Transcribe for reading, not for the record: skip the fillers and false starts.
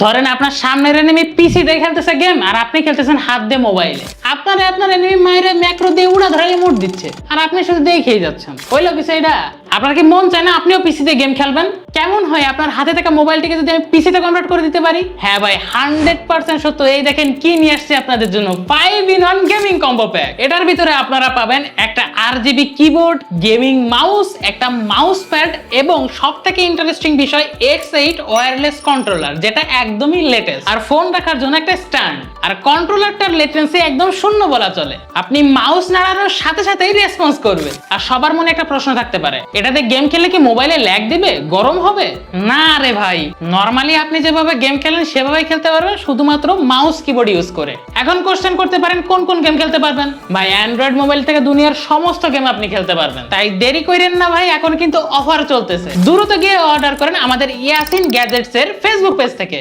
ধরেন আপনার সামনের এনিমি পিসি দিয়ে খেলতেছে গেম আর আপনি খেলতেছেন হাত দিয়ে মোবাইলে। আপনার এনিমি মাইরে ম্যাক্রো দিয়ে উড়া ধরে ইমোট দিচ্ছে আর আপনি শুধু দেখেই যাচ্ছেন। হইলো কি সেইটা? আপনার কি মন চায় না আপনিও পিসি দিয়ে গেম খেলবেন? কেমন হয় আপনার হাতে থাকা মোবাইলটিকে যদি আমি পিসিতে কনভার্ট করে দিতে পারি? হ্যাঁ ভাই, 100% সত্য। এই দেখেন কি নিয়ে আসছে আপনাদের জন্য 5-in-1 গেমিং কম্বো প্যাক। এটার ভিতরে আপনারা পাবেন একটা RGB কিবোর্ড, গেমিং মাউস, একটা মাউস প্যাড এবং সবথেকে ইন্টারেস্টিং বিষয় X8 ওয়্যারলেস কন্ট্রোলার, যেটা একদমই লেটেস্ট। আর ফোন রাখার জন্য একটা স্ট্যান্ড। আর কন্ট্রোলারটার লেটেন্সি একদম শূন্য বলা চলে। আপনি মাউস নাড়ানোর সাথে সাথেই রেসপন্স করবে। আর সবার মনে একটা প্রশ্ন থাকতে পারে, এটাতে গেম খেললে কি মোবাইলে ল্যাগ দিবে, গরম হবে? না রে ভাই, নরমালি আপনি যেভাবে গেম খেলেন সেভাবেই খেলতে পারবেন, শুধুমাত্র মাউস কিবোর্ড ইউজ করে। এখন কোশ্চেন করতে পারেন কোন কোন গেম খেলতে পারবেন? ভাই, অ্যান্ড্রয়েড মোবাইল থেকে দুনিয়ার সমস্ত গেম আপনি খেলতে পারবেন। তাই দেরি করেন না ভাই, এখন কিন্তু অফার চলতেছে। দ্রুত গিয়ে অর্ডার করেন আমাদের ইয়াসিন গ্যাজেটস এর ফেসবুক পেজ থেকে।